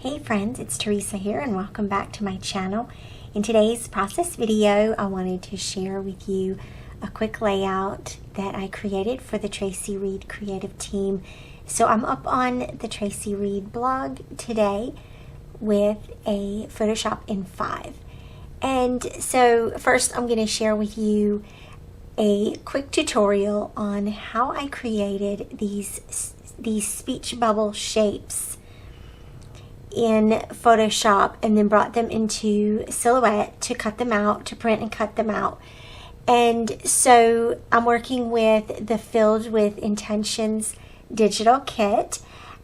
Hey friends, it's Theresa here and welcome back to my channel. In today's process video, I wanted to share with you a quick layout that I created for the Traci Reed creative team. So I'm up on the Traci Reed blog today with a Photoshop in 5. And so first I'm going to share with you a quick tutorial on how I created these speech bubble shapes in Photoshop and then brought them into Silhouette to cut them out, to print and cut them out. And so I'm working with the Filled with Intentions digital kit,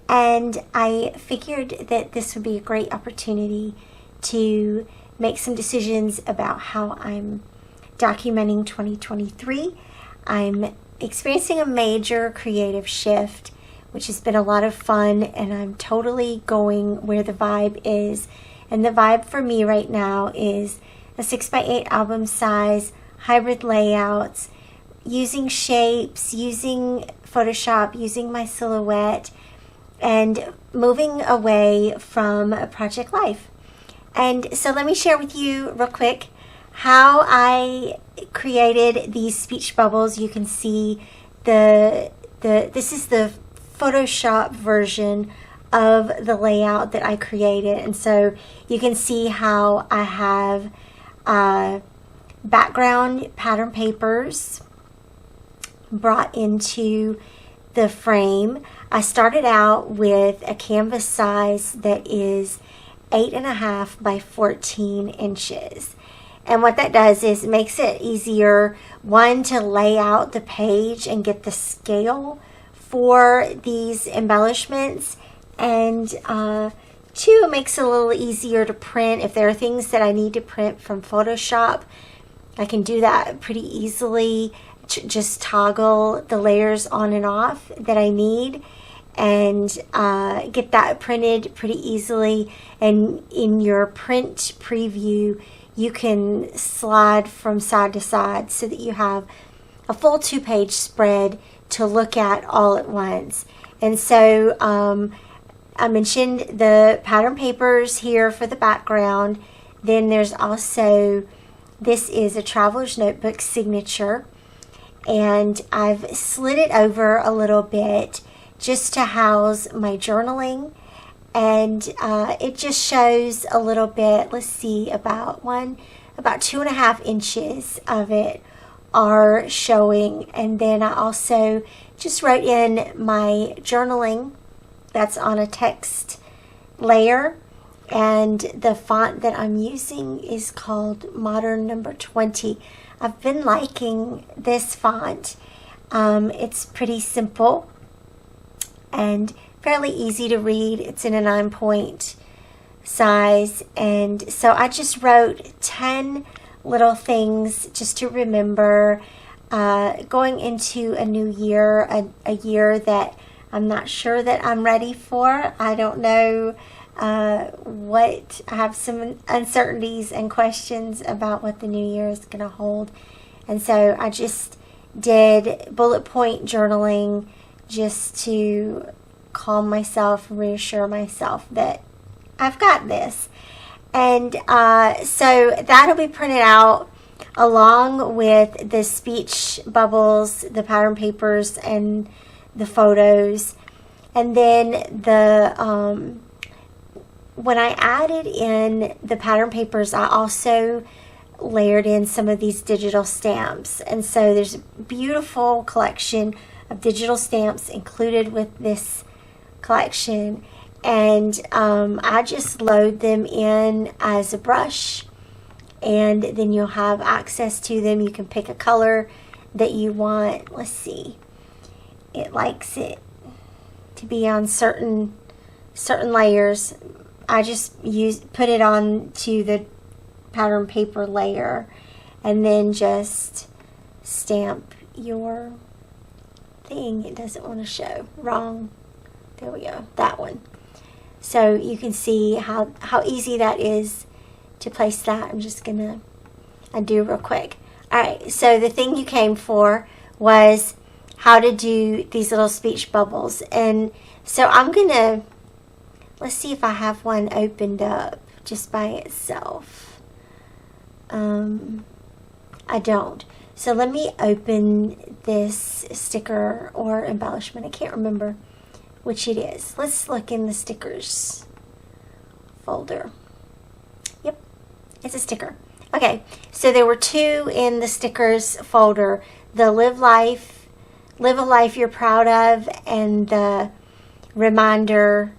and I figured that this would be a great opportunity to make some decisions about how I'm documenting 2023. I'm experiencing a major creative shift, which has been a lot of fun, and I'm totally going where the vibe is. And the vibe for me right now is a 6x8 album size, hybrid layouts, using shapes, using Photoshop, using my Silhouette, and moving away from Project Life. And so let me share with you real quick how I created these speech bubbles. You can see this is the Photoshop version of the layout that I created, and so you can see how I have background pattern papers brought into the frame. I started out with a canvas size that is 8.5 by 14 inches. And what that does is it makes it easier, one, to lay out the page and get the scale for these embellishments, and two, it makes it a little easier to print. If there are things that I need to print from Photoshop, I can do that pretty easily. Just toggle the layers on and off that I need and get that printed pretty easily. And in your print preview, you can slide from side to side so that you have a full 2-page spread to look at all at once. And so I mentioned the pattern papers here for the background. Then there's also, this is a traveler's notebook signature, and I've slid it over a little bit just to house my journaling. And it just shows a little bit, let's see, about 2.5 inches of it are showing. And then I also just wrote in my journaling that's on a text layer, and the font that I'm using is called Modern Number 20. I've been liking this font. It's pretty simple and fairly easy to read. It's in a 9-point size, and so I just wrote 10 little things just to remember going into a new year, a year that I'm not sure that I'm ready for. I don't know I have some uncertainties and questions about what the new year is going to hold. And so I just did bullet point journaling just to calm myself, reassure myself that I've got this. And so that'll be printed out along with the speech bubbles, the pattern papers, and the photos. And then when I added in the pattern papers, I also layered in some of these digital stamps. And so there's a beautiful collection of digital stamps included with this collection. And I just load them in as a brush, and then you'll have access to them. You can pick a color that you want. Let's see. It likes it to be on certain layers. I just put it on to the pattern paper layer, and then just stamp your thing. It doesn't want to show. Wrong. There we go. That one. So you can see how easy that is to place that. I'm just going to undo real quick. Alright, so the thing you came for was how to do these little speech bubbles. And so I'm going to Let's see if I have one opened up just by itself. I don't. So let me open this sticker or embellishment. I can't remember which it is. Let's look in the stickers folder. Yep, it's a sticker. Okay, so there were two in the stickers folder. The live a life you're proud of, and the reminder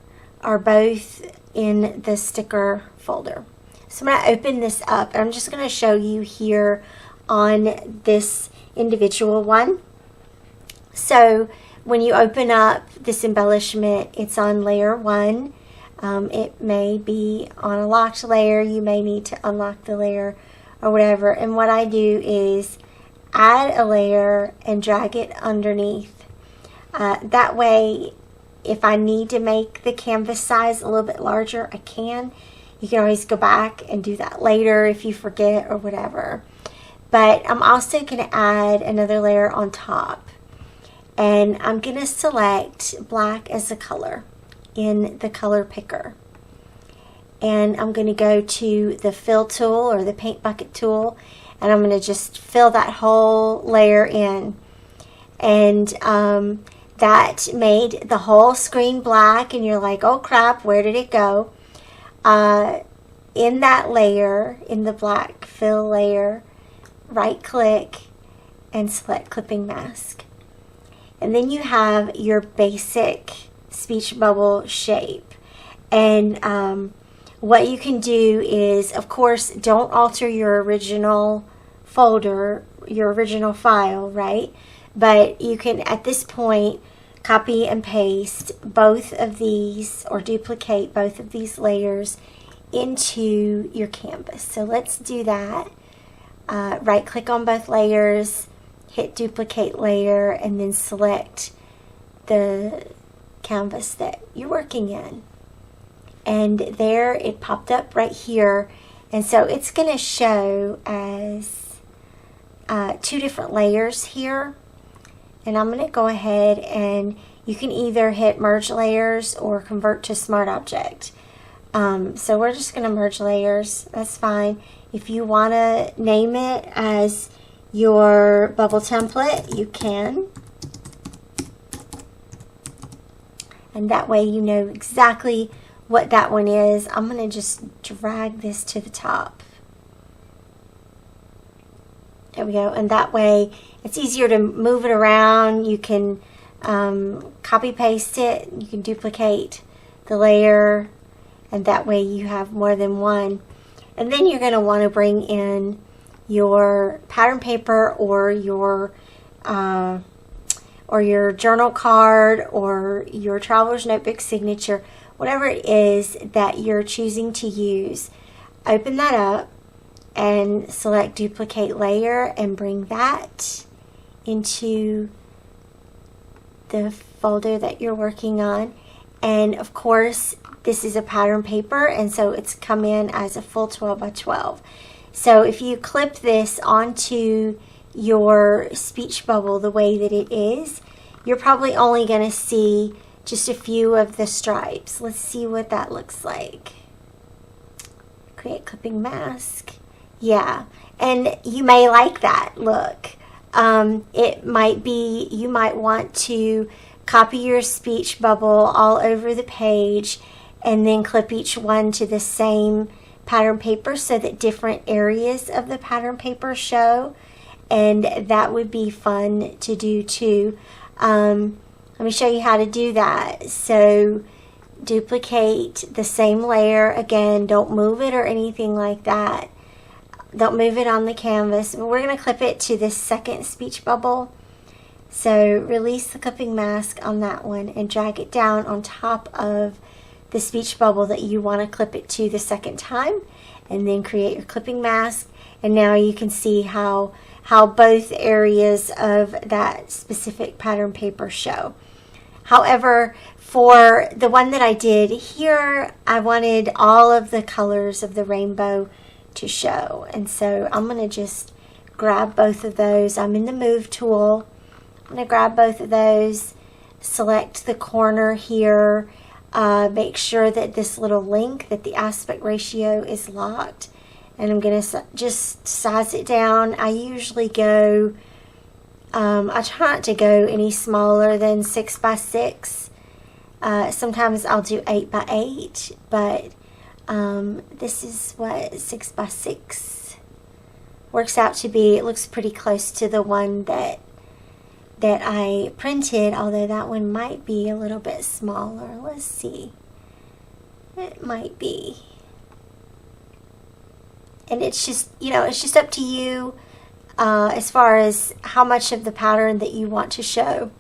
are both in the sticker folder. So I'm going to open this up, and I'm just going to show you here on this individual one. So when you open up this embellishment, it's on layer 1. It may be on a locked layer. You may need to unlock the layer or whatever. And what I do is add a layer and drag it underneath. That way, if I need to make the canvas size a little bit larger, I can. You can always go back and do that later if you forget or whatever. But I'm also going to add another layer on top. And I'm going to select black as a color in the color picker. And I'm going to go to the fill tool or the paint bucket tool, and I'm going to just fill that whole layer in. And that made the whole screen black, and you're like, oh crap, where did it go? In that layer, in the black fill layer, right click and select clipping mask. And then you have your basic speech bubble shape. And what you can do is, of course, don't alter your original folder, your original file, right? But you can, at this point, copy and paste both of these, or duplicate both of these layers into your canvas. So let's do that. Right click on both layers, hit duplicate layer, and then select the canvas that you're working in. And there it popped up right here. And so it's going to show as two different layers here. And I'm going to go ahead, and you can either hit merge layers or convert to smart object. So we're just going to merge layers. That's fine. If you want to name it as your bubble template, you can. And that way you know exactly what that one is. I'm going to just drag this to the top. There we go. And that way it's easier to move it around. You can copy paste it. You can duplicate the layer, and that way you have more than one. And then you're going to want to bring in your pattern paper or your journal card or your traveler's notebook signature, whatever it is that you're choosing to use. Open that up and select duplicate layer and bring that into the folder that you're working on. And of course, this is a pattern paper, and so it's come in as a full 12 by 12. So if you clip this onto your speech bubble the way that it is, you're probably only going to see just a few of the stripes. Let's see what that looks like. Create clipping mask. Yeah, and you may like that look. It might be, you might want to copy your speech bubble all over the page and then clip each one to the same pattern paper so that different areas of the pattern paper show. And that would be fun to do too. Let me show you how to do that. So duplicate the same layer. Again, don't move it or anything like that. Don't move it on the canvas. But we're going to clip it to this second speech bubble. So release the clipping mask on that one and drag it down on top of the speech bubble that you want to clip it to the second time, and then create your clipping mask. And now you can see how both areas of that specific pattern paper show. However, for the one that I did here, I wanted all of the colors of the rainbow to show. And so I'm going to just grab both of those. I'm in the move tool. I'm going to grab both of those, select the corner here. make sure that this little link, that the aspect ratio is locked. And I'm going to just size it down. I usually go, I try not to go any smaller than 6 by 6. Sometimes I'll do 8 by 8, but this is what 6 by 6 works out to be. It looks pretty close to the one that I printed, although that one might be a little bit smaller. Let's see. It might be. And it's just, it's just up to you as far as how much of the pattern that you want to show.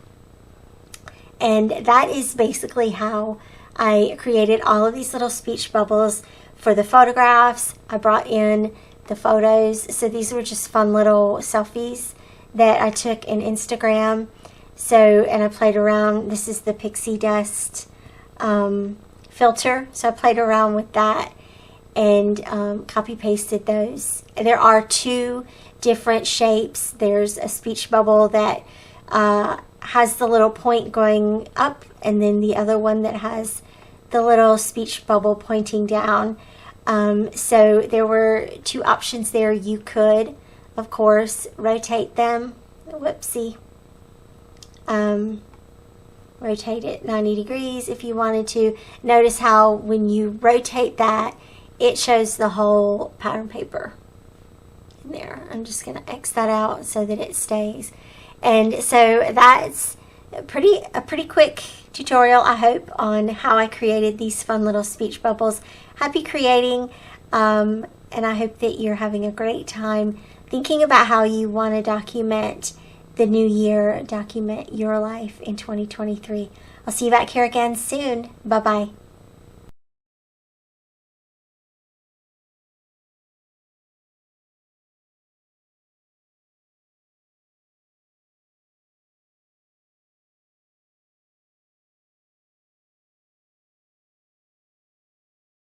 And that is basically how I created all of these little speech bubbles for the photographs. I brought in the photos. So these were just fun little selfies that I took in Instagram. And I played around. This is the pixie dust filter. So I played around with that and copy pasted those. There are 2 different shapes. There's a speech bubble that has the little point going up, and then the other one that has the little speech bubble pointing down. So there were 2 options there. You could, of course, rotate them. Whoopsie. Rotate it 90 degrees if you wanted to. Notice how when you rotate that, it shows the whole pattern paper in there. I'm just going to X that out so that it stays. And so that's a pretty quick tutorial, I hope, on how I created these fun little speech bubbles. Happy creating, and I hope that you're having a great time thinking about how you want to document the new year, document your life in 2023. I'll see you back here again soon. Bye-bye.